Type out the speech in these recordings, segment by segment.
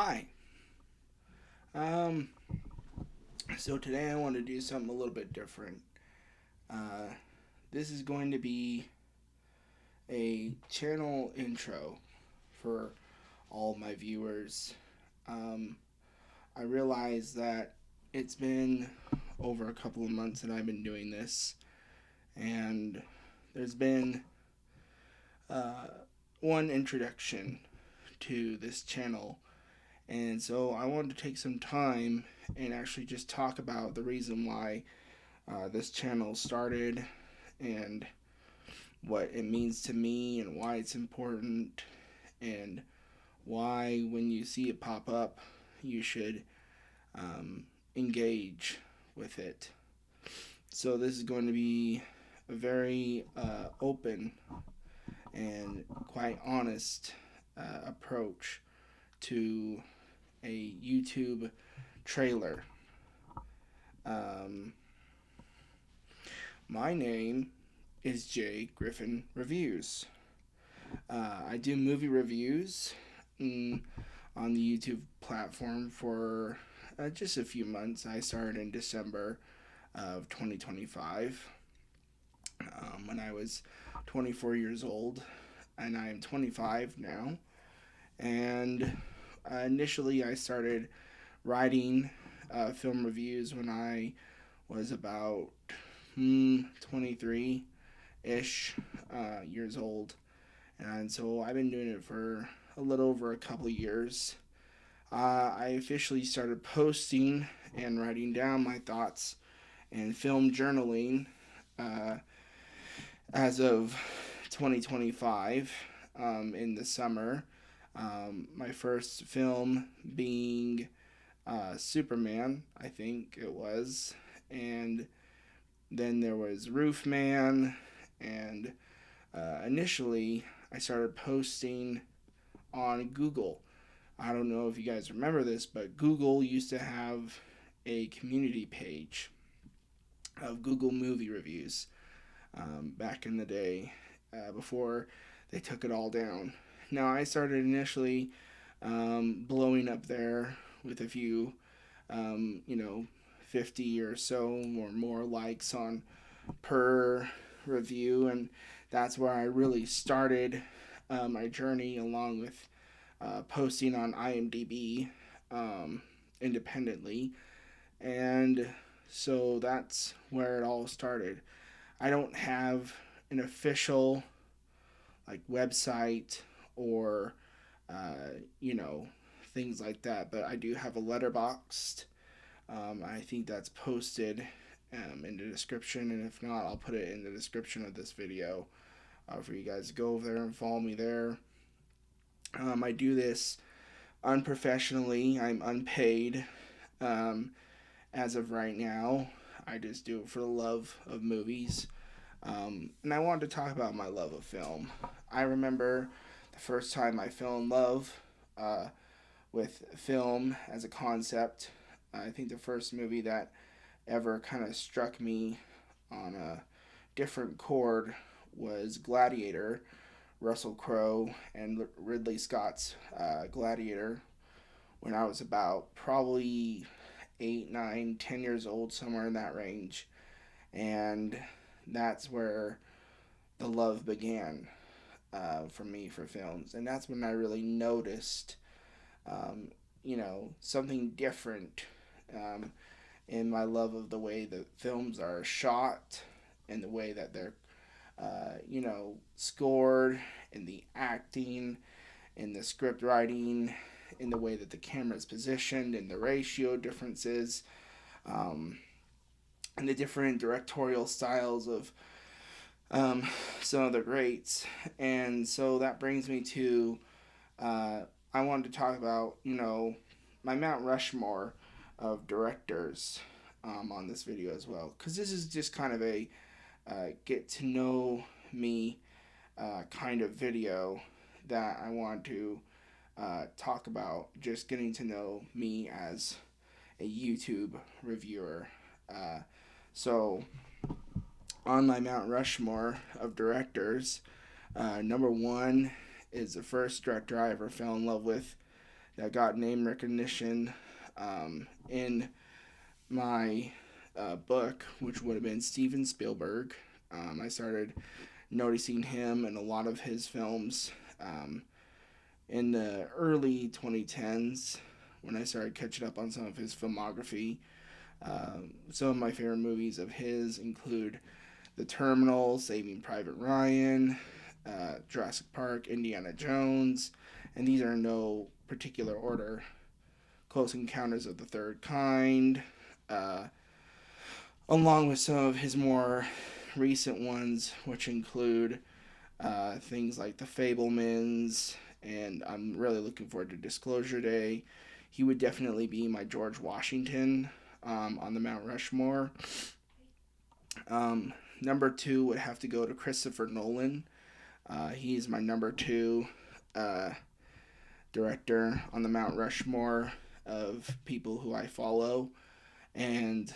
Hi. Um, so today I want to do something a little bit different. Uh, this is going to be a channel intro for all my viewers. Um, I realize that it's been over a couple of months that I've been doing this, and there's been uh, one introduction to this channel. And so I wanted to take some time and actually just talk about the reason why this channel started and what it means to me and why it's important and why when you see it pop up you should engage with it. So this is going to be a very open and quite honest approach to a YouTube trailer. Um, my name is Jay Griffin Reviews. I do movie reviews on the YouTube platform for just a few months. I started in December of 2025 when I was 24 years old, and I am 25 now. And initially, I started writing film reviews when I was about 23 ish years old. And so I've been doing it for a little over a couple of years. I officially started posting and writing down my thoughts and film journaling uh, as of 2025 in the summer. My first film being Superman, I think it was. And then there was Roof Man. And initially, I started posting on Google. I don't know if you guys remember this, but Google used to have a community page of Google movie reviews back in the day before they took it all down. Now, I started initially blowing up there with a few, you know, 50 or so or more likes on per review, and that's where I really started my journey along with posting on IMDb independently. And so that's where it all started. I don't have an official like website or you know, things like that, but I do have a letterboxed. I think that's posted in the description, and if not, I'll put it in the description of this video for you guys to go over there and follow me there. I do this unprofessionally. I'm unpaid um, as of right now. I just do it for the love of movies. And I wanted to talk about my love of film. I remember the first time I fell in love uh, with film as a concept. I think the first movie that ever kind of struck me on a different chord was Gladiator, Russell Crowe and Ridley Scott's Gladiator, when I was about probably 8, 9, 10 years old, somewhere in that range. And that's where the love began for me for films. And that's when I really noticed, um, something different in my love of the way that films are shot and the way that they're, scored, and the acting, and the script writing, in the way that the camera is positioned, and the ratio differences, um, and the different directorial styles of some of the greats. And so that brings me to uh, I wanted to talk about, my Mount Rushmore of directors on this video as well. Because this is just kind of a get to know me kind of video that I want to talk about, just getting to know me as a YouTube reviewer. So, on my Mount Rushmore of directors, number one is the first director I ever fell in love with. that got name recognition in my book, which would have been Steven Spielberg. I started noticing him in a lot of his films in the early 2010s when I started catching up on some of his filmography. Some of my favorite movies of his include The Terminal, Saving Private Ryan, Jurassic Park, Indiana Jones, and these are in no particular order. Close Encounters of the Third Kind, uh, along with some of his more recent ones, which include things like The Fablemans, and I'm really looking forward to Disclosure Day. He would definitely be my George Washington on the Mount Rushmore. Number two would have to go to Christopher Nolan. He's my number two uh, director on the Mount Rushmore of people who I follow. And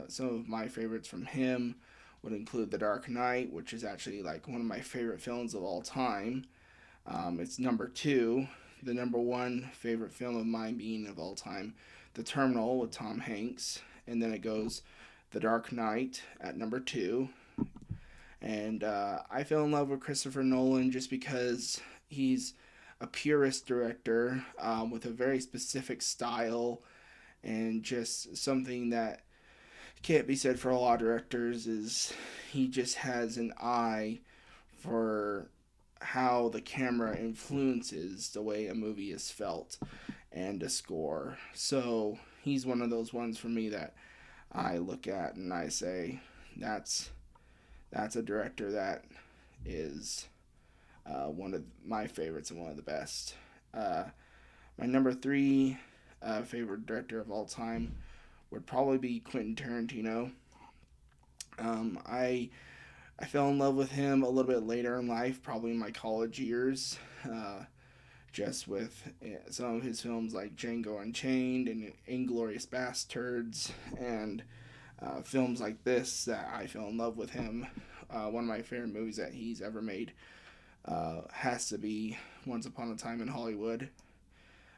some of my favorites from him would include The Dark Knight, which is actually like one of my favorite films of all time. It's number two. The number one favorite film of mine being of all time, The Terminal with Tom Hanks. And then it goes The Dark Knight at number two. And I fell in love with Christopher Nolan just because he's a purist director with a very specific style, and just something that can't be said for a lot of directors is he just has an eye for how the camera influences the way a movie is felt and a score. So he's one of those ones for me that I look at and I say that's a director that is one of my favorites and one of the best. My number three favorite director of all time would probably be Quentin Tarantino. I fell in love with him a little bit later in life, probably in my college years, just with some of his films like Django Unchained and Inglourious Bastards, and films like this that I fell in love with him. One of my favorite movies that he's ever made has to be Once Upon a Time in Hollywood.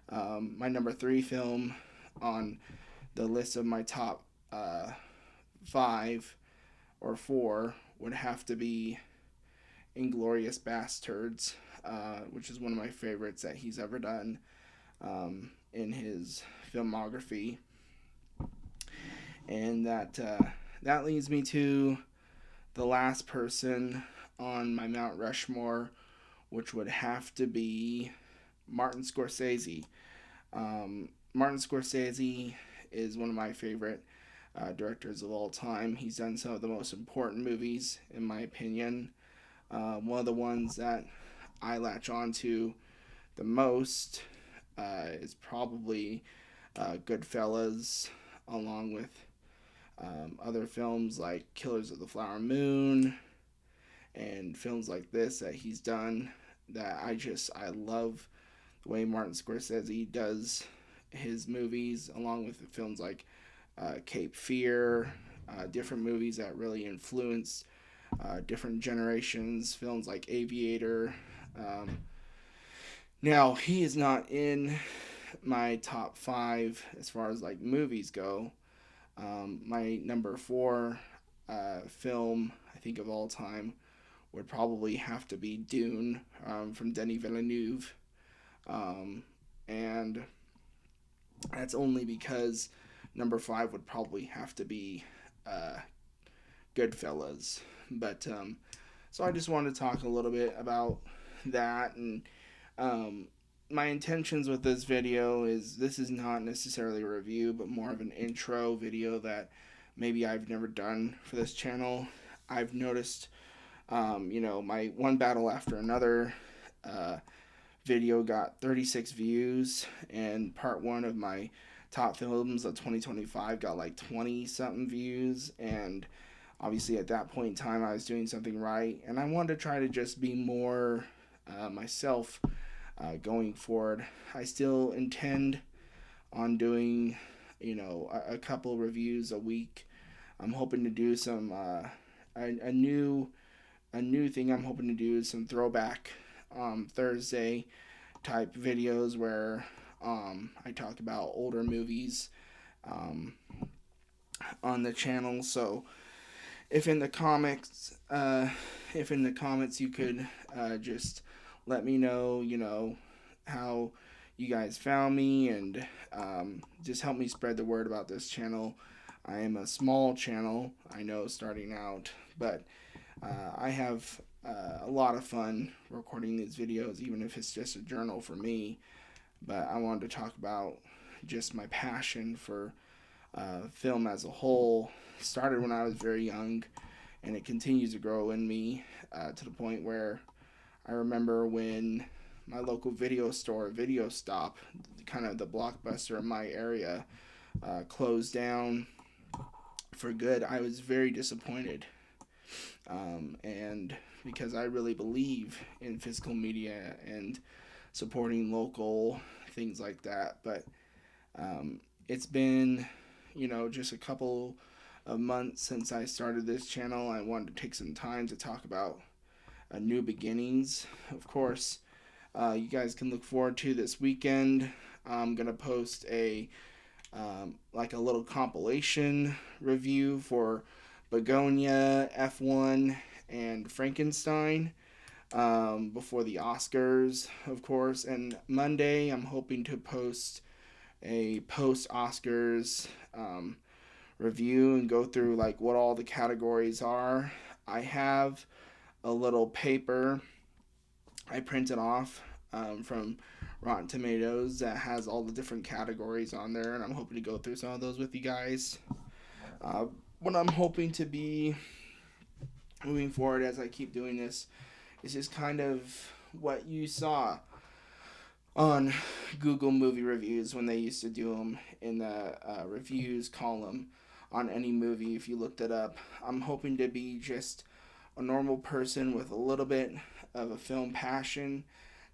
My number three film on the list of my top five or four would have to be Inglourious Bastards, which is one of my favorites that he's ever done in his filmography. And that leads me to the last person on my Mount Rushmore, which would have to be Martin Scorsese. Martin Scorsese is one of my favorite directors of all time. He's done some of the most important movies, in my opinion. One of the ones that I latch on to the most is probably Goodfellas, along with other films like Killers of the Flower Moon and films like this that he's done, that I love the way Martin Scorsese does his movies, along with films like Cape Fear, different movies that really influenced different generations, films like Aviator. Now, he is not in my top five as far as like movies go. My number four film, I think, of all time would probably have to be Dune from Denis Villeneuve. And that's only because number five would probably have to be Goodfellas. But so I just wanted to talk a little bit about that. And my intentions with this video is this is not necessarily a review, but more of an intro video that maybe I've never done for this channel. I've noticed, my One Battle After Another video got 36 views, and part one of my top films of 2025 got like 20 something views. And obviously at that point in time I was doing something right, and I wanted to try to just be more myself going forward. I still intend on doing a couple reviews a week. I'm hoping to do some a new thing I'm hoping to do is some throwback Thursday type videos where I talk about older movies um, on the channel. So if in the comics, if in the comments you could just let me know, how you guys found me, and just help me spread the word about this channel. I am a small channel, I know, starting out, but I have a lot of fun recording these videos, even if it's just a journal for me. But I wanted to talk about just my passion for film as a whole. Started when I was very young, and it continues to grow in me to the point where I remember when my local video store, Video Stop, kind of the Blockbuster in my area, closed down for good. I was very disappointed, and because I really believe in physical media and supporting local things like that. But it's been, just a couple of months since I started this channel. I wanted to take some time to talk about new beginnings. Of course, you guys can look forward to this weekend. I'm gonna post like a little compilation review for Begonia, F1, and Frankenstein before the Oscars, of course. And Monday, I'm hoping to post a post Oscars review and go through like what all the categories are. I have a little paper I printed off from Rotten Tomatoes that has all the different categories on there, and I'm hoping to go through some of those with you guys. What I'm hoping to be moving forward as I keep doing this is just kind of what you saw on Google movie reviews when they used to do them in the reviews column on any movie. If you looked it up, I'm hoping to be just a normal person with a little bit of a film passion,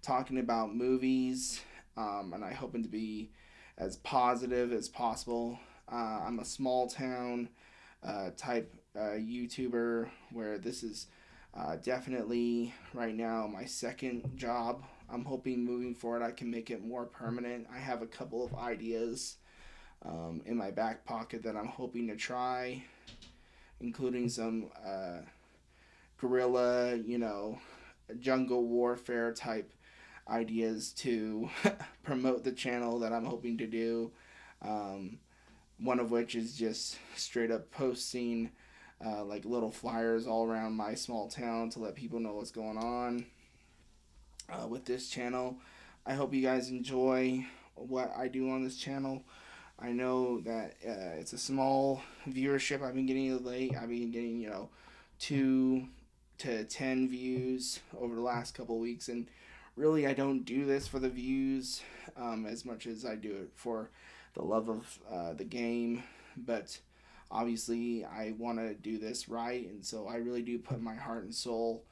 talking about movies, and I hoping to be as positive as possible. I'm a small town type YouTuber where this is definitely right now my second job. I'm hoping moving forward I can make it more permanent. I have a couple of ideas in my back pocket that I'm hoping to try, including some guerrilla, jungle warfare type ideas to promote the channel that I'm hoping to do. One of which is just straight up posting like little flyers all around my small town to let people know what's going on with this channel. I hope you guys enjoy what I do on this channel. I know that it's a small viewership I've been getting of late. I've been getting, 2 to 10 views over the last couple of weeks, and really I don't do this for the views as much as I do it for the love of the game. But obviously I want to do this right, and so I really do put my heart and soul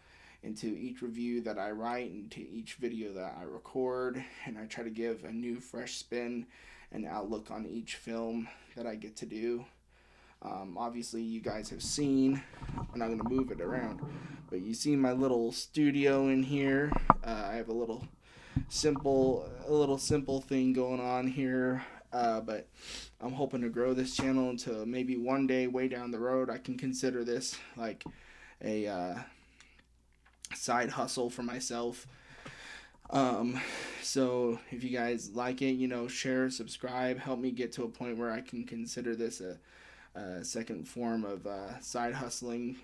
into each review that I write, into each video that I record, and I try to give a new fresh spin and outlook on each film that I get to do. Obviously you guys have seen, I'm not going to move it around, but you see my little studio in here. I have a little simple thing going on here, but I'm hoping to grow this channel until maybe one day way down the road I can consider this like a side hustle for myself. So if you guys like it, share, subscribe, help me get to a point where I can consider this a second form of side hustling.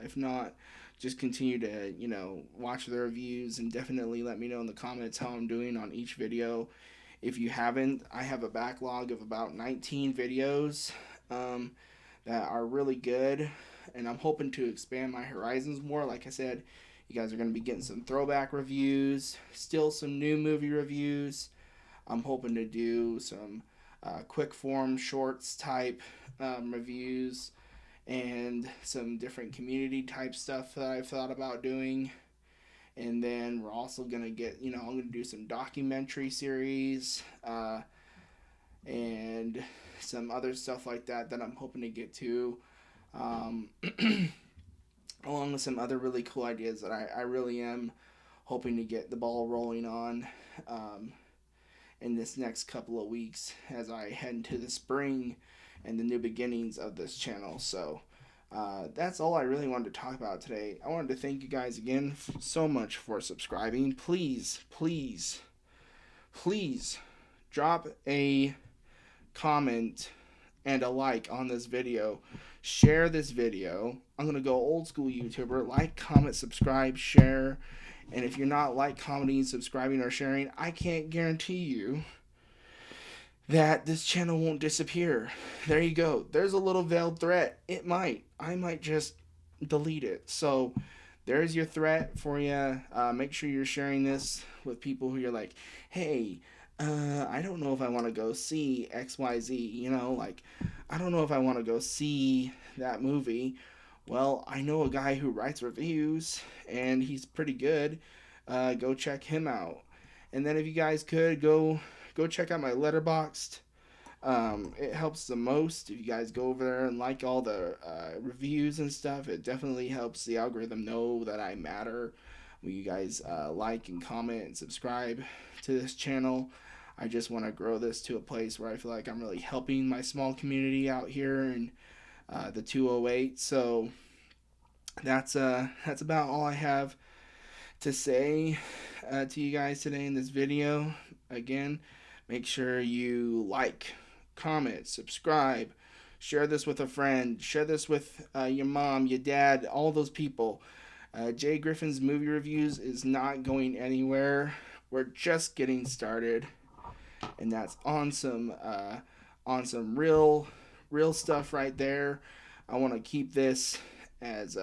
If not, just continue to watch the reviews, and definitely let me know in the comments how I'm doing on each video. If you haven't, I have a backlog of about 19 videos that are really good, and I'm hoping to expand my horizons more. Like I said, you guys are going to be getting some throwback reviews, still some new movie reviews. I'm hoping to do some quick form shorts type reviews, and some different community type stuff that I've thought about doing. And then we're also going to get, I'm going to do some documentary series and some other stuff like that I'm hoping to get to. Along with some other really cool ideas that I really am hoping to get the ball rolling on. in this next couple of weeks as I head into the spring and the new beginnings of this channel. So that's all I really wanted to talk about today. I wanted to thank you guys again so much for subscribing. Please, please, please drop a comment and a like on this video. Share this video. I'm going to go old school YouTuber. Like, comment, subscribe, share. And if you're not like, commenting, subscribing, or sharing, I can't guarantee you that this channel won't disappear. There you go. There's a little veiled threat. It might. I might just delete it. So there's your threat for you. Make sure you're sharing this with people who you're like, hey, I don't know if I want to go see XYZ. You know, like, I don't know if I want to go see that movie. Well, I know a guy who writes reviews, and he's pretty good. Go check him out. And then if you guys could go check out my Letterboxd. It helps the most if you guys go over there and like all the reviews and stuff. It definitely helps the algorithm know that I matter when you guys like and comment and subscribe to this channel. I just want to grow this to a place where I feel like I'm really helping my small community out here in the 208. So that's about all I have to say to you guys today in this video. Again, make sure you like, comment, subscribe, share this with a friend, share this with your mom, your dad, all those people. Jay Griffin's movie reviews is not going anywhere. We're just getting started, and that's on some real stuff right there. I want to keep this as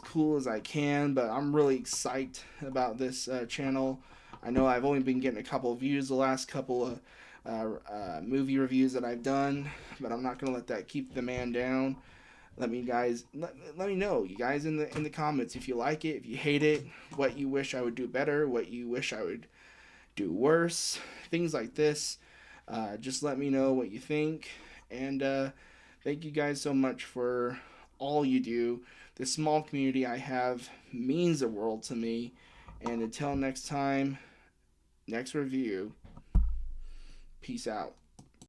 cool as I can, but I'm really excited about this channel. I know I've only been getting a couple of views the last couple of movie reviews that I've done, but I'm not gonna let that keep the man down. Let me know, you guys, in the comments, if you like it, if you hate it, what you wish I would do better, what you wish I would do worse, things like this. Just let me know what you think, and thank you guys so much for all you do. This small community I have means the world to me. And until next time, next review, peace out.